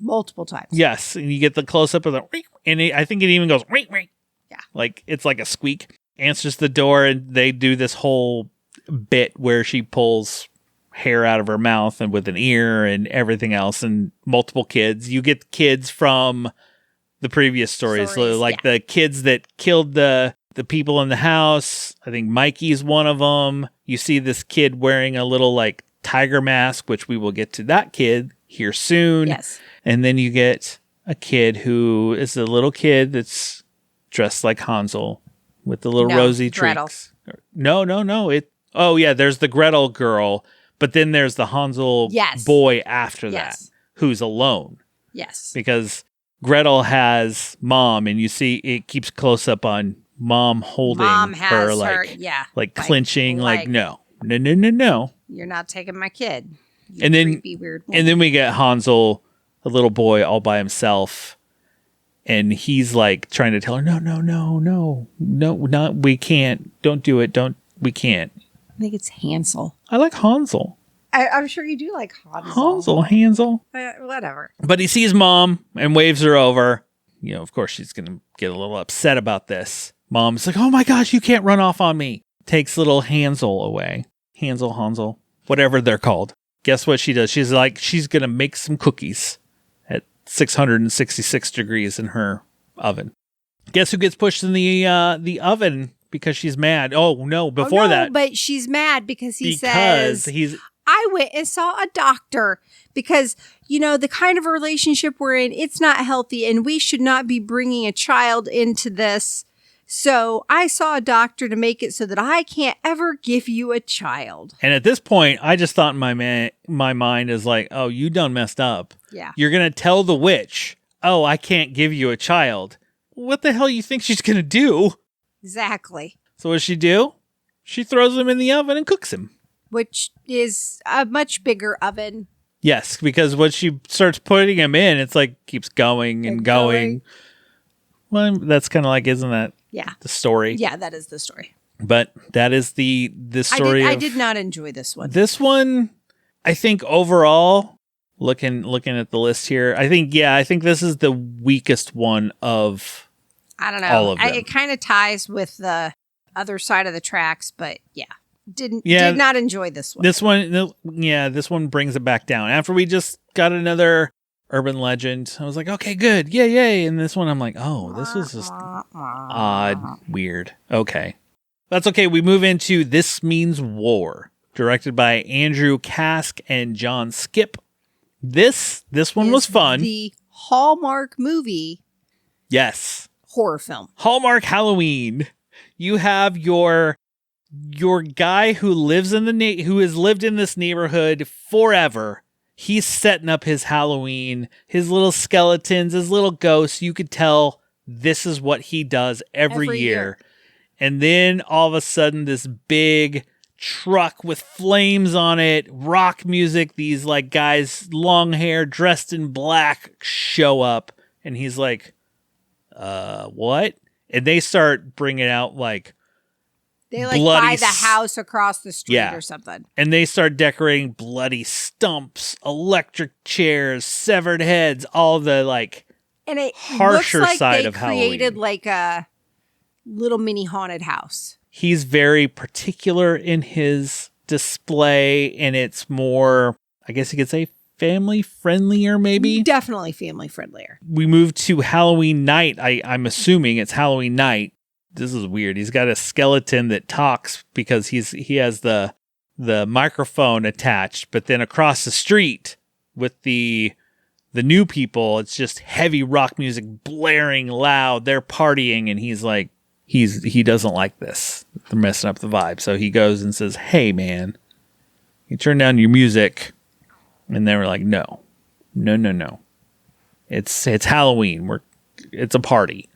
multiple times. Yes, and you get the close up of the, and I think it even goes, yeah, like it's like a squeak. Answers the door, and they do this whole bit where she pulls hair out of her mouth and with an ear and everything else, and multiple kids. You get kids from the previous stories like the kids that killed the people in the house. I think Mikey's one of them. You see this kid wearing a little like tiger mask, which we will get to that kid here soon. Yes. And then you get a kid who is a little kid that's dressed like Hansel with the little rosy cheeks. No. There's the Gretel girl, but then there's the Hansel boy after that, who's alone. Yes. Because Gretel has mom, and you see it keeps close up on mom holding her, like clinching, like no. You're not taking my kid. And then, weird and then we get Hansel, a little boy all by himself. And he's like trying to tell her, no, not, we can't, don't do it. We can't. I think it's Hansel. I like Hansel. I'm sure you do like Hansel. Hansel. Whatever. But he sees mom and waves her over. Of course she's going to get a little upset about this. Mom's like, oh my gosh, you can't run off on me. Takes little Hansel away. Hansel, whatever they're called. Guess what she does? She's like, she's going to make some cookies at 666 degrees in her oven. Guess who gets pushed in the oven because she's mad? Oh, no, before that. But she's mad because says, I went and saw a doctor because, the kind of relationship we're in, it's not healthy and we should not be bringing a child into this. So I saw a doctor to make it so that I can't ever give you a child. And at this point, I just thought in my mind is like, oh, you done messed up. Yeah. You're going to tell the witch, oh, I can't give you a child. What the hell you think she's going to do? Exactly. So what does she do? She throws him in the oven and cooks him. Which is a much bigger oven. Yes, because when she starts putting him in, it's like keeps going and going. Well, that's kind of like, isn't that the story? Yeah, that is the story. But that is the story. I did not enjoy this one. This one, I think overall, looking at the list here, I think this is the weakest one of I don't know. All of them. It kind of ties with the other side of the tracks, but did not enjoy this one. This one brings it back down. After we just got another urban legend, I was like, okay, good, yay. And this one, I'm like, oh, this was just odd, weird. Okay, that's okay. We move into This Means War, directed by Andrew Kask and John Skip. This one was fun. The Hallmark movie. Yes. Horror film. Hallmark Halloween. You have your guy who lives who has lived in this neighborhood forever. he's setting up his Halloween, his little skeletons, his little ghosts. You could tell this is what he does every year. And then all of a sudden, this big truck with flames on it, rock music, these like guys, long hair, dressed in black, show up. And he's like, what? And they start bringing out like, they like buy the house across the street or something. And they start decorating bloody stumps, electric chairs, severed heads, all the like and it harsher looks like side they of Halloween. Created like a little mini haunted house. He's very particular in his display, and it's more, I guess you could say, family friendlier, maybe? Definitely family friendlier. We move to Halloween night. I'm assuming it's Halloween night. This is weird. He's got a skeleton that talks because he has the microphone attached, but then across the street with the new people, it's just heavy rock music blaring loud. They're partying, and he's like, he doesn't like this. They're messing up the vibe. So he goes and says, "Hey man, you turn down your music." And they were like, no. It's Halloween. It's a party.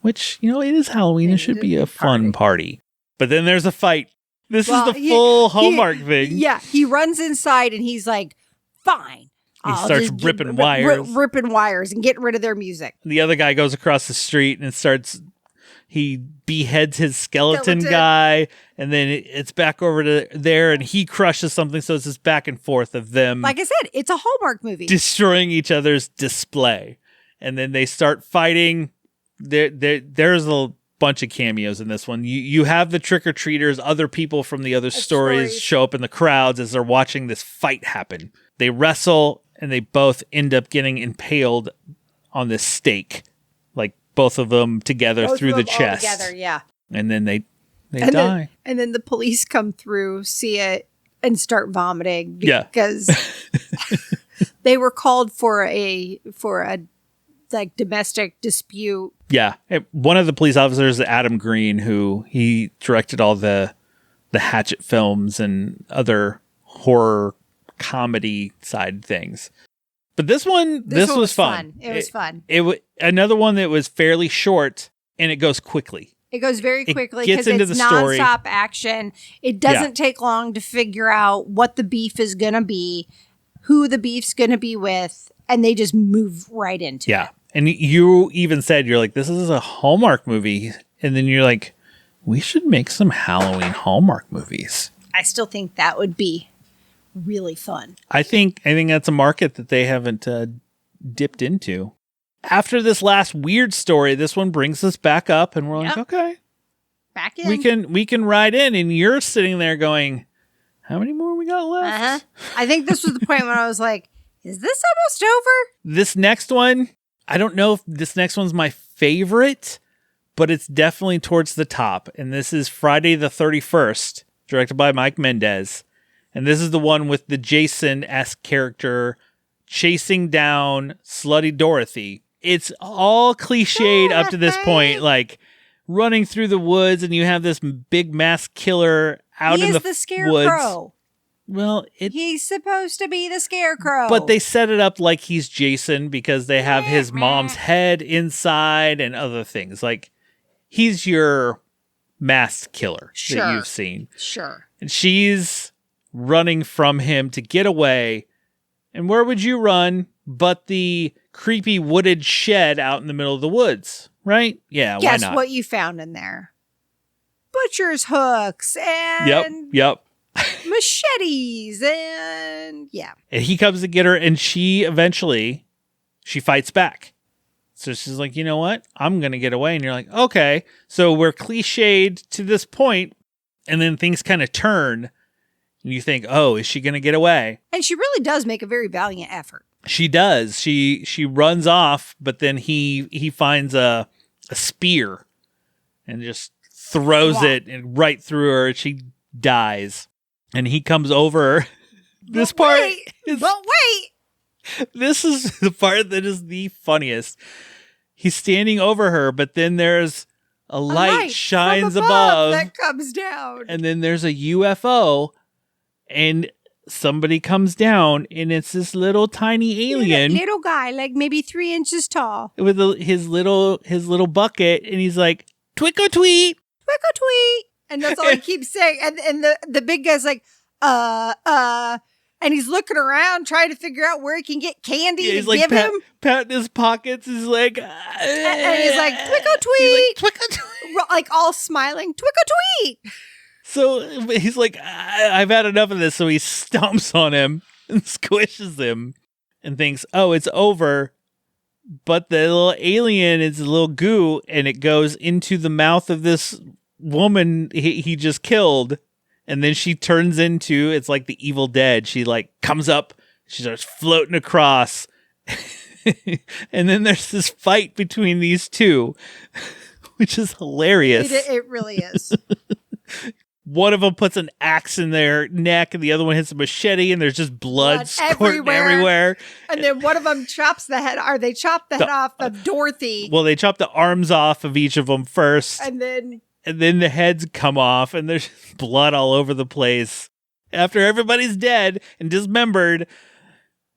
Which, it is Halloween. It should be a fun party. But then there's a fight. This is the full Hallmark thing. Yeah, he runs inside and he's like, fine. He starts ripping wires. Ripping wires and getting rid of their music. The other guy goes across the street and he beheads his skeleton guy. And then it's back over to there and he crushes something. So it's this back and forth of them. Like I said, it's a Hallmark movie. Destroying each other's display. And then they start fighting. There's a bunch of cameos in this one. You have the trick-or-treaters, other people from the other stories show up in the crowds as they're watching this fight happen. They wrestle and they both end up getting impaled on this stake, like both of them together through the chest. Together, yeah. And then they die. And then the police come through, see it, and start vomiting because they were called for a like domestic dispute. Yeah. One of the police officers, Adam Green, who he directed all the Hatchet films and other horror comedy side things. But this one was fun. It was fun. Another one that was fairly short and it goes quickly. It goes very quickly because it's nonstop action. It doesn't take long to figure out what the beef is going to be, who the beef's going to be with, and they just move right into it. Yeah. And you even said, you're like, this is a Hallmark movie. And then you're like, we should make some Halloween Hallmark movies. I still think that would be really fun. I think that's a market that they haven't dipped into. After this last weird story, this one brings us back up and we're like, okay. Back in. We can ride in. And you're sitting there going, how many more we got left? Uh-huh. I think this was the point when I was like, is this almost over? This next one, I don't know if this next one's my favorite, but it's definitely towards the top. And this is Friday the 31st, directed by Mike Mendez. And this is the one with the Jason-esque character chasing down Slutty Dorothy. It's all cliched up to this point, like running through the woods, and you have this big masked killer out in the Scarecrow. Woods. Well, he's supposed to be the Scarecrow. But they set it up like he's Jason because they have his mom's head inside and other things. Like, he's your masked killer that you've seen. Sure. And she's running from him to get away. And where would you run but the creepy wooded shed out in the middle of the woods, right? Yeah, why not? Guess what you found in there? Butcher's hooks and... Yep. machetes and And he comes to get her and she fights back. So she's like, you know what? I'm going to get away. And you're like, okay. So we're cliched to this point and then things kind of turn and you think, oh, is she going to get away? And she really does make a very valiant effort. She does. She runs off, but then he finds a spear and just throws it right through her. She dies. And he comes over. This part. This is the part that is the funniest. He's standing over her, but then there's a light shines above that comes down. And then there's a UFO. And somebody comes down, and it's this little tiny alien Little guy, like maybe 3 inches tall. with his little bucket, and he's like, "Twick or tweet." Twick or tweet. And that's all he keeps saying. And the big guy's like, and he's looking around trying to figure out where he can get candy He's to like give him. patting his pockets. He's like, And he's like, twick or tweet. Twick or tweet. Like all smiling, twick or tweet. So he's like, I've had enough of this. So he stomps on him and squishes him and thinks, oh, it's over. But the little alien is a little goo, and it goes into the mouth of this woman he just killed. And then she turns into, it's like the Evil Dead. She like comes up, she starts floating across. And then there's this fight between these two, which is hilarious. It really is. One of them puts an axe in their neck, and the other one hits a machete, and there's just blood squirting everywhere. And then one of them chops the head, or they chop the head off of Dorothy. Well, they chop the arms off of each of them first. And then the heads come off, and there's blood all over the place. After everybody's dead and dismembered,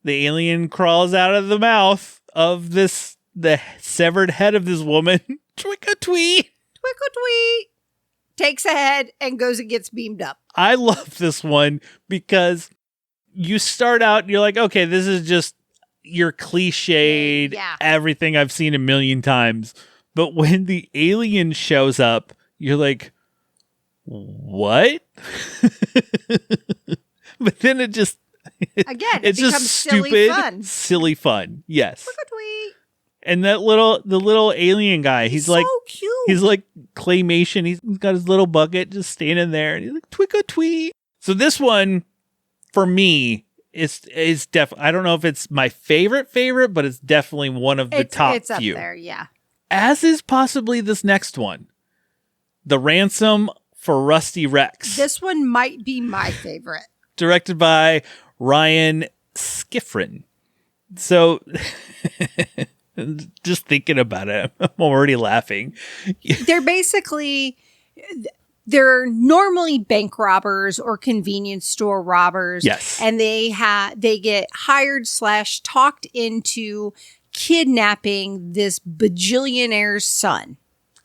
the alien crawls out of the mouth of the severed head of this woman. Twick or tweet. Twick or tweet. Takes a head and goes and gets beamed up. I love this one because you start out and you're like, okay, this is just your cliched, everything I've seen a million times. But when the alien shows up, you're like, what? But then it just, again, it's just stupid, silly fun. Yes. Twick or tweet. And the little alien guy, he's like, so cute. He's like claymation. He's got his little bucket just standing there, and he's like, twick or tweet. So this one, for me, is definitely, I don't know if it's my favorite, but it's definitely one of the top it's few. Up there, yeah. As is possibly this next one, The Ransom for Rusty Rex. This one might be my favorite. Directed by Ryan Schifrin. So just thinking about it, I'm already laughing. They're normally bank robbers or convenience store robbers. Yes. And they get hired / talked into kidnapping this bajillionaire's son.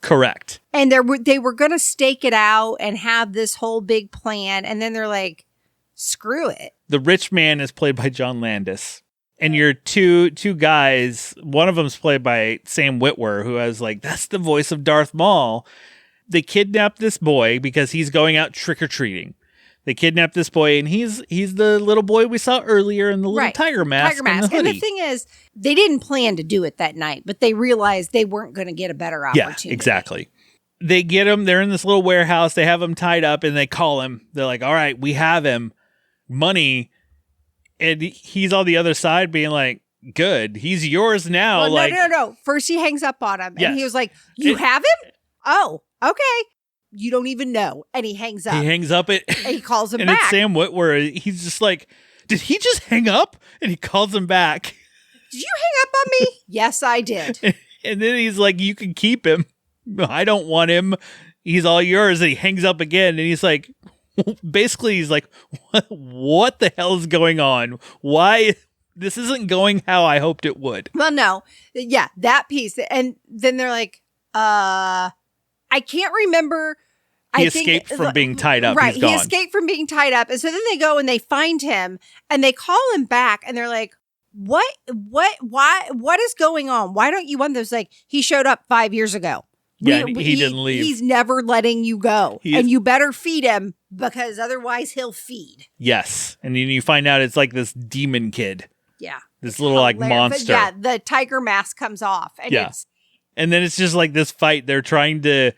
Correct. And they were going to stake it out and have this whole big plan. And then they're like, screw it. The rich man is played by John Landis. And your two guys, one of them's played by Sam Witwer, who has like, that's the voice of Darth Maul. They kidnap this boy because he's going out trick-or-treating. They kidnap this boy, and he's the little boy we saw earlier in the little tiger mask. And the hoodie. And the thing is, they didn't plan to do it that night, but they realized they weren't going to get a better opportunity. Yeah, exactly. They get him. They're in this little warehouse. They have him tied up, and they call him. They're like, all right, we have him. Money. And he's on the other side being like, good, he's yours now. Well, like, no. First he hangs up on him, yes. and he was like, you have him? Oh, okay. You don't even know. And he hangs up. He hangs up and he calls him and back. And it's Sam Witwer. He's just like, did he just hang up? And he calls him back. Did you hang up on me? Yes, I did. And then he's like, you can keep him. I don't want him. He's all yours. And he hangs up again. And he's like, basically, he's like, what the hell is going on? Why? This isn't going how I hoped it would. Well, no. Yeah, that piece. And then they're like, I can't remember. He escaped from being tied up. Right. He's gone. He escaped from being tied up. And so then they go and they find him and they call him back and they're like, why, what is going on? Why don't you want this? Like, he showed up 5 years ago. Yeah, he didn't leave. He's never letting you go. And you better feed him because otherwise he'll feed. Yes. And then you find out it's like this demon kid. Yeah. This little like monster. But yeah, the tiger mask comes off. And and then it's just like this fight. They're trying to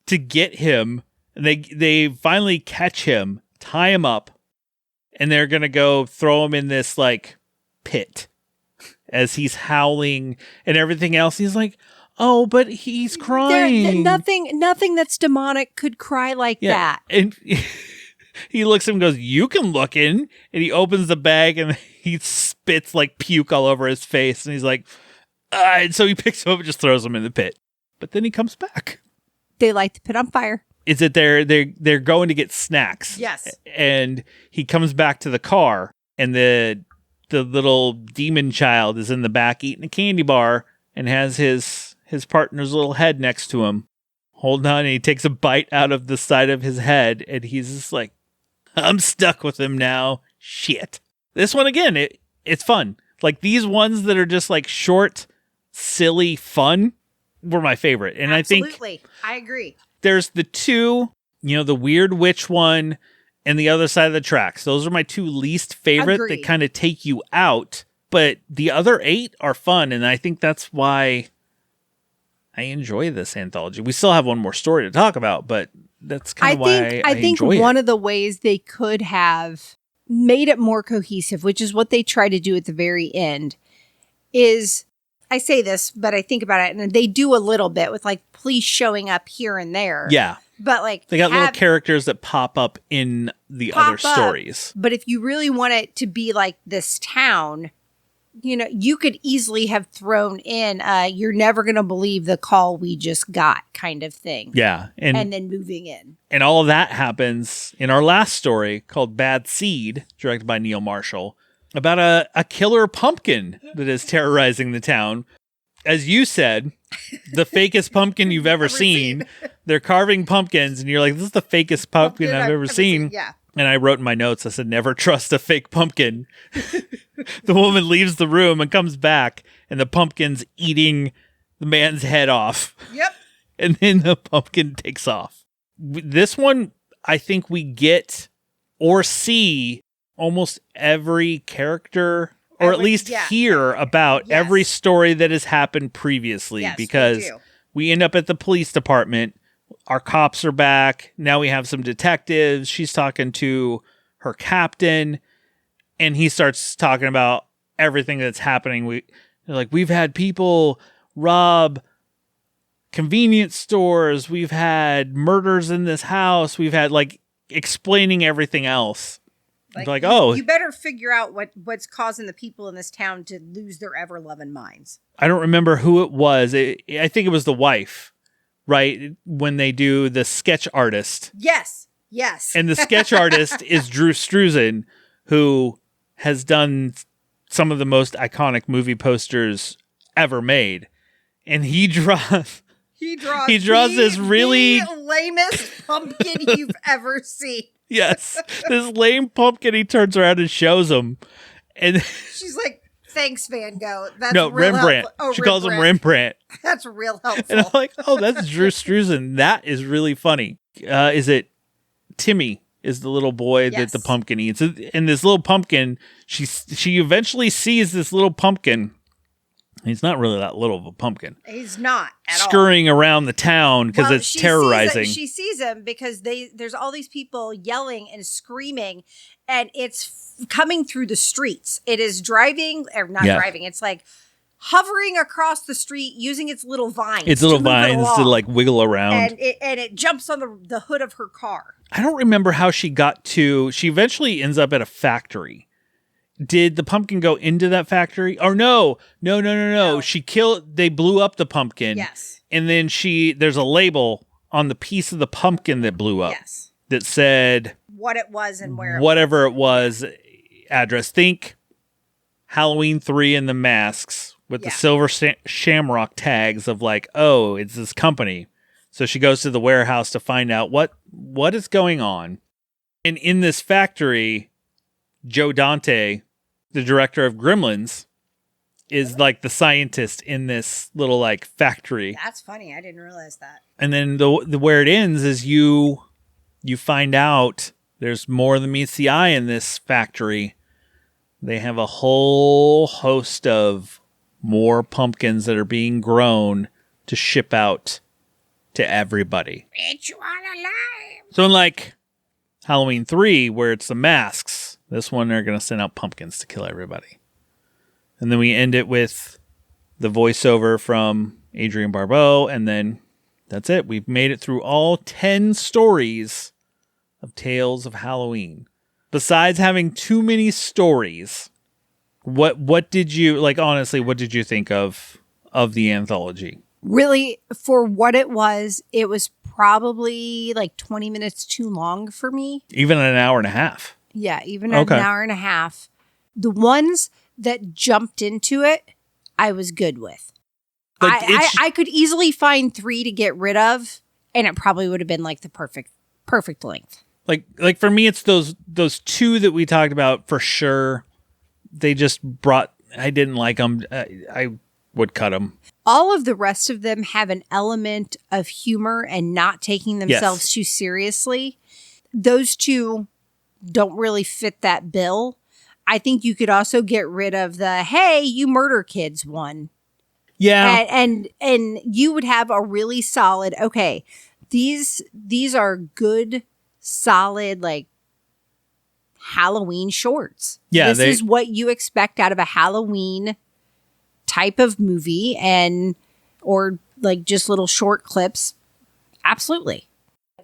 get him. And they finally catch him, tie him up, and they're going to go throw him in this like pit as he's howling and everything else. He's like, oh, but he's crying. Nothing that's demonic could cry like that. And he looks at him and goes, you can look in. And he opens the bag and he spits like puke all over his face. And he's like, and so he picks him up and just throws him in the pit. But then he comes back. They light the pit on fire. is that they're going to get snacks. Yes. And he comes back to the car, and the little demon child is in the back eating a candy bar and has his partner's little head next to him. Holding on, and he takes a bite out of the side of his head, and he's just like, I'm stuck with him now. Shit. This one, again, it's fun. Like, these ones that are just like short, silly fun were my favorite. And Absolutely. I agree. There's the two, the weird witch one and the other side of the tracks. Those are my two least favorite Agreed. that kind of take you out. But the other 8 are fun. And I think that's why I enjoy this anthology. We still have one more story to talk about, but that's kind of why I think enjoy one it. of the ways they could have made it more cohesive, which is what they try to do at the very end, is, I say this, but I think about it, and they do a little bit with like police showing up here and there. Yeah. But like They got little characters that pop up in the other stories. But if you really want it to be like this town, you could easily have thrown in you're never going to believe the call we just got kind of thing. Yeah. And then moving in. And all of that happens in our last story called Bad Seed, directed by Neil Marshall, about a killer pumpkin that is terrorizing the town. As you said, the fakest pumpkin you've ever seen. They're carving pumpkins, and you're like, this is the fakest pumpkin I've ever seen. Yeah. And I wrote in my notes, I said, never trust a fake pumpkin. The woman leaves the room and comes back, and the pumpkin's eating the man's head off. Yep. And then the pumpkin takes off. This one, I think we get or see almost every character, or at least hear about every story that has happened previously, because we end up at the police department. Our cops are back. Now we have some detectives. She's talking to her captain, and he starts talking about everything that's happening. They're like, we've had people rob convenience stores. We've had murders in this house. We've had like explaining everything else. Like, you better figure out what's causing the people in this town to lose their ever-loving minds. I don't remember who it was. I think it was the wife, right? When they do the sketch artist. Yes. And the sketch artist is Drew Struzan, who has done some of the most iconic movie posters ever made. And he draws this really the lamest pumpkin you've ever seen. Yes, this lame pumpkin. He turns around and shows him, and she's like, "Thanks, Van Gogh." That's no, real Rembrandt. Oh, she calls him Rembrandt. That's real helpful. And I'm like, "Oh, that's Drew Struzan. That is really funny." Is it Timmy? Is the little boy that the pumpkin eats? And this little pumpkin, she eventually sees this little pumpkin. He's not really that little of a pumpkin. He's not at all. Scurrying around the town because it's terrorizing. She sees him because there's all these people yelling and screaming, and it's coming through the streets. It is driving, or not driving. It's like hovering across the street using its little vines. Its little vines to like wiggle around. And it jumps on the hood of her car. I don't remember how she she eventually ends up at a factory. Did the pumpkin go into that factory? Or no. They blew up the pumpkin. Yes. And then there's a label on the piece of the pumpkin that blew up. Yes. That said what it was and where whatever it was, address. Think Halloween 3 and the masks with the silver shamrock tags of like, oh, it's this company. So she goes to the warehouse to find out what is going on. And in this factory, Joe Dante, the director of Gremlins, is like the scientist in this little like factory. That's funny. I didn't realize that. And then the where it ends is you find out there's more than meets the eye in this factory. They have a whole host of more pumpkins that are being grown to ship out to everybody. Ritual alive. So unlike Halloween 3, where it's the masks, this one, they're going to send out pumpkins to kill everybody. And then we end it with the voiceover from Adrienne Barbeau, and then that's it. We've made it through all 10 stories of Tales of Halloween. Besides having too many stories, what did you, like, honestly, what did you think of the anthology? Really, for what it was probably like 20 minutes too long for me. Even an hour and a half. Yeah, even an hour and a half. The ones that jumped into it, I was good with. Like, I could easily find 3 to get rid of, and it probably would have been like the perfect length. Like for me, it's those 2 that we talked about for sure. They just brought. I didn't like them. I would cut them. All of the rest of them have an element of humor and not taking themselves too seriously. Those 2 don't really fit that bill. I think you could also get rid of the "Hey, you murder kids" one. Yeah, and you would have a really solid. Okay, these are good, solid like Halloween shorts. Yeah, this is what you expect out of a Halloween type of movie, or like just little short clips. Absolutely.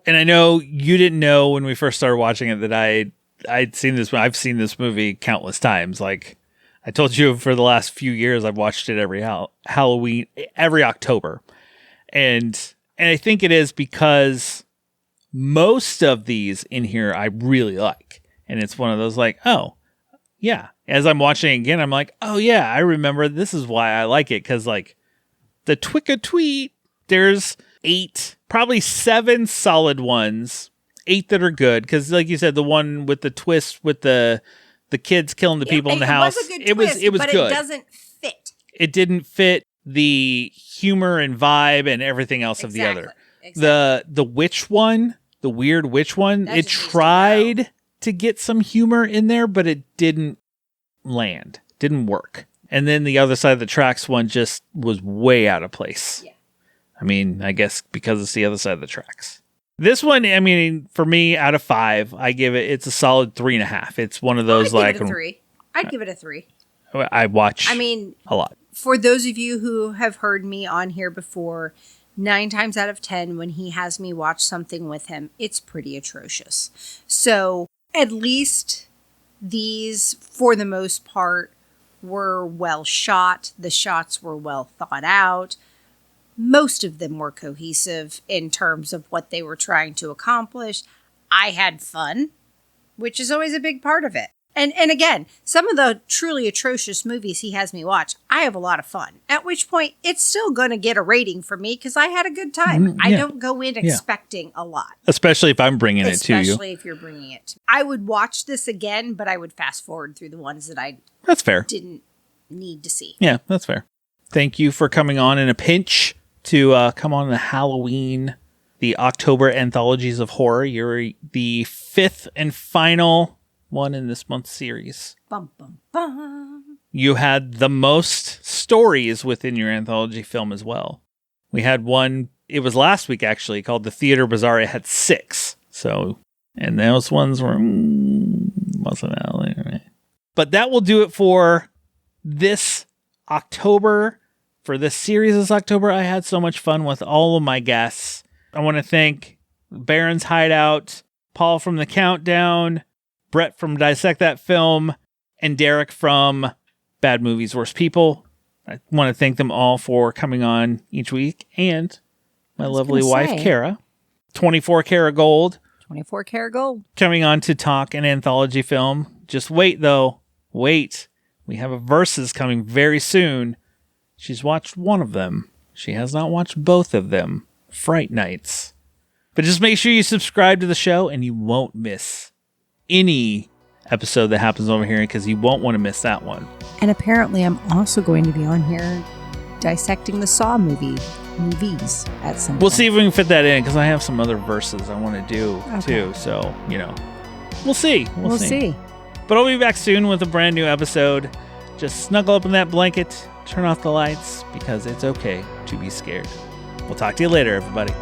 And I know you didn't know when we first started watching it that I'd seen this. I've seen this movie countless times. Like I told you, for the last few years, I've watched it every Halloween, every October, and I think it is because most of these in here I really like, and it's one of those like, oh yeah. As I'm watching it again, I'm like, oh yeah, I remember. This is why I like it, because like the Twick-a-Tweet, there's 8, probably 7 solid ones, 8 that are good. Because like you said, the one with the twist with the kids killing the people in the house, it was good, but good. It doesn't fit. It didn't fit the humor and vibe and everything else of the other. Exactly. The witch one, the weird witch one, it tried to get some humor in there, but it didn't land, didn't work. And then the other side of the tracks one just was way out of place. Yeah. I mean, I guess because it's the other side of the tracks. This one, I mean, for me, out of 5, I give it's a solid 3.5. It's one of those I'd give it a 3. I'd give it a 3. I watch. I mean, a lot. For those of you who have heard me on here before, 9 times out of 10, when he has me watch something with him, it's pretty atrocious. So at least these, for the most part, were well shot. The shots were well thought out. Most of them were cohesive in terms of what they were trying to accomplish. I had fun, which is always a big part of it. And again, some of the truly atrocious movies he has me watch, I have a lot of fun. At which point, it's still going to get a rating from me because I had a good time. I don't go in expecting a lot. Especially if I'm bringing it to you. Especially if you're bringing it to me. I would watch this again, but I would fast forward through the ones that I that's fair. Didn't need to see. Yeah, that's fair. Thank you for coming on in a pinch to come on the Halloween, the October Anthologies of Horror. You're the 5th and final one in this month's series. Bum, bum, bum. You had the most stories within your anthology film as well. We had one, it was last week actually, called The Theater Bazaar. It had 6. So, and those ones were, wasn't that right? But that will do it for this October. For this series this October, I had so much fun with all of my guests. I want to thank Baron's Hideout, Paul from The Countdown, Brett from Dissect That Film, and Derek from Bad Movies, Worst People. I want to thank them all for coming on each week. And my lovely wife, Kara. 24 Karat Gold. 24 Karat Gold. Coming on to talk an anthology film. Just wait, though. Wait. We have a Versus coming very soon. She's watched one of them. She has not watched both of them. Fright Nights. But just make sure you subscribe to the show and you won't miss any episode that happens over here because you won't want to miss that one. And apparently I'm also going to be on here dissecting the Saw movies at some point. We'll see if we can fit that in because I have some other verses I want to do too. So, we'll see. We'll see. But I'll be back soon with a brand new episode. Just snuggle up in that blanket, turn off the lights because it's okay to be scared. We'll talk to you later, everybody.